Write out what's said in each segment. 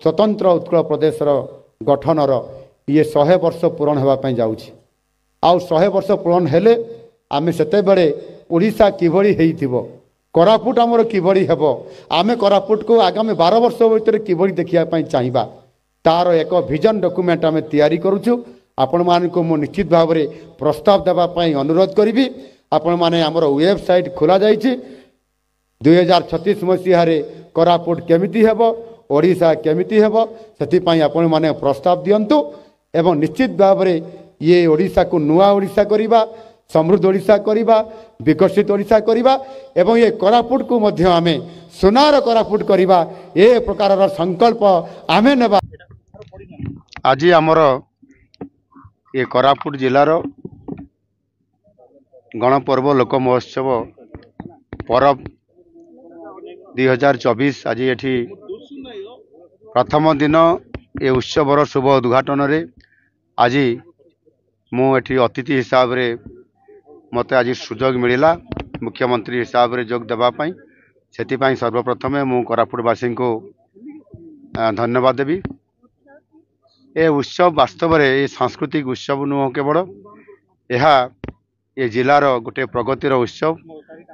स्वतंत्र उत्कल प्रदेशर गठनर ये 100 वर्ष पूरण होगापाई जाऊँगी आउ 100 वर्ष पूरण हेले आमे सेते बेले ओडिशा किभली हेइथिबो कोरापुट आमर किभली हेबो आमे कोरापुट को आगामी 12 वर्ष भीतर किभली देखिया पाई चाहिबा तार एक विजन डॉक्यूमेंट आमे तैयारी करूछु आपण मान को मु निश्चित भाव में प्रस्ताव देबा पाई अनुरोध करी आपण माने आमर वेबसाइट खोला जाइछि 2036 मसीह कोरापुट केमिति हेबो ओडिशा केमिति हेबो सेति आपण माने प्रस्ताव दियंतु एवं निश्चित भाव में ये ओडिशा को नुआ ओडिशा करिबा समृद्ध ओडिशा करिबा विकसित ओडिशा करिबा एवं ये कोरापुट को मध्य आमे सोनार कोरापुट करिबा ए प्रकार संकल्प आमे नेबा। आज आमर ये कोरापुट जिलार गणपर्व लोक महोत्सव परब 2024 आज ये प्रथम दिन ये उत्सवर शुभ उद्घाटन रे आज मुझे अतिथि हिसाब रे मते आज सुजोग मिलला मुख्यमंत्री हिसाब रे जोग देवाई से सर्वप्रथमे मु कोरापुटवासी को धन्यवाद देवी। ए उत्सव वास्तव में ये सांस्कृतिक उत्सव नुह केवल ये जिलार गोटे प्रगतिर उत्सव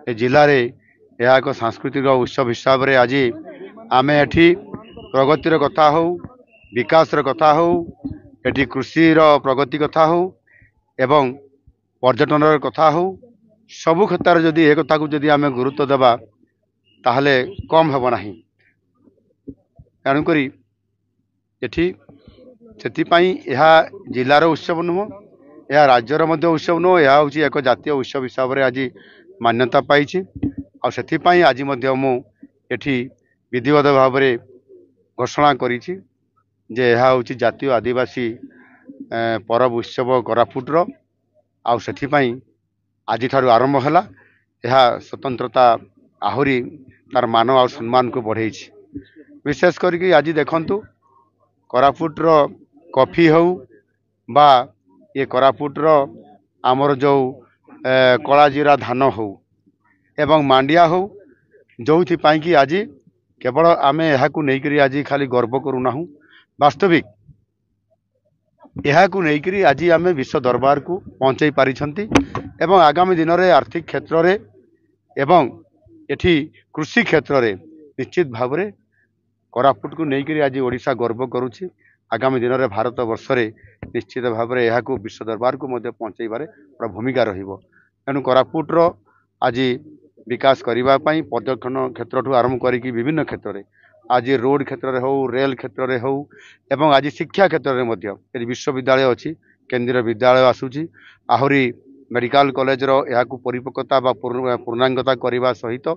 ए जिले में यह एक सांस्कृतिक उत्सव हिसाब से आज आम एठी प्रगतिर कथा हो विकास कथा हो एठी कृषिर प्रगति कथा हो एवं पर्यटन कथा हो सबु क्षेत्र जदि एक कथा को जदि आम गुरुत्व देवा ताहले कम हेब नाही तेणुक एठी सेथिपाई यह जिलार उत्सव नुह यह राज्यर मध्य उत्सव नुह यह हूँ एक जातीय उत्सव हिसाब से आज मान्यता पाई आथिपाई आज एठी विधिवत भाव में घोषणा करी जे यह हूँ जातीय आदिवासी परब उत्सव कोरापुटर आथिपाई आज ठारू आरंभ है यह स्वतंत्रता आहरी तार मान आ सम्मान को बढ़े विशेष करके आज देखंतु कोरापुटर कॉफी हो बा ये कोरापुटर आमर जो कलाजीरा धान हो एवं मांडिया हो जो कि आज केवल आम यह आज खाली गर्व करूना वास्तविक यह आज आम विश्व दरबार को पहुँचाई पारिछंती एवं आगामी दिन में आर्थिक क्षेत्र में एवं एठी कृषि क्षेत्र में निश्चित भाव में कोरापुट को लेकर आज ओडिशा गर्व करुछि आगामी दिन में भारत वर्ष में निश्चित भाव में यह विश्व दरबार को पहुँचाइबार भूमिका रहिबो। तेणु कोरापुटर आज विकास करने पर्यटन क्षेत्र आरंभ करी विभिन्न क्षेत्र में आज रोड क्षेत्र में हो रेल क्षेत्र में हो एवं आज शिक्षा क्षेत्र में विश्वविद्यालय अच्छी केंद्रीय विद्यालय आसूची आहरी मेडिकल कॉलेजर यह परिपक्वता पूर्णांगता करने सहित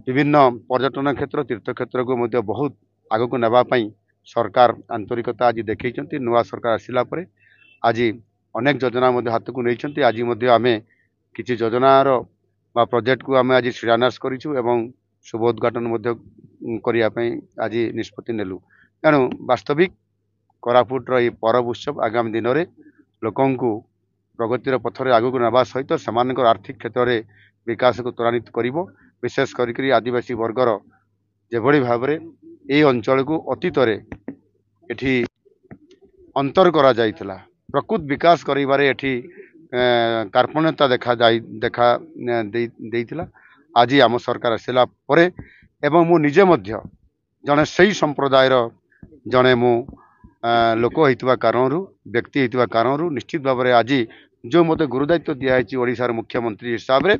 विभिन्न पर्यटन क्षेत्र तीर्थ क्षेत्र को बहुत आग को नापी सरकार आंतरिकता आज देखते नुआ सरकार आसला आज अनेक योजना हाथ को नहीं आज आम किसी योजनार प्रोजेक्ट को आम आज शिलान्यास करूँ शुभ उद्घाटन करने आज निष्पत्ति नेलु। तेणु वास्तविक कोरापुटर ये परब उत्सव आगामी दिन में लोकों को प्रगतिर पथर आग को नाबा सहित से आर्थिक क्षेत्र में विकास को त्वरान्वित करिवो विशेष करी आदिवासी वर्गर जेभली भाव में ये अंचल को अतीत एठी अंतर करा जाइथिला प्रकृत विकास करिबारे एठी कार्पण्यता देखा देइथिला आज आम सरकार आसला परे एवं मु निजे मध्य जने सही संप्रदायर जने मु लोक होइतबा कारणरू व्यक्ति होइतबा कारणरू निश्चित भाव में आज जो मते गुरुदायित्व दिखाई ओडिशार मुख्यमंत्री हिसाब से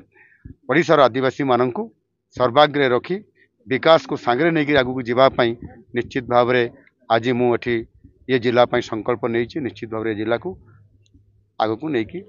ओडिशार आदिवासी माननकु सर्वाग्रे रखी विकास को सांगरे नहीं आगू जावाई निश्चित भाव में आज मुझे ये जिला संकल्प नहीं निश्चित भाव में जिला को आगू नहीं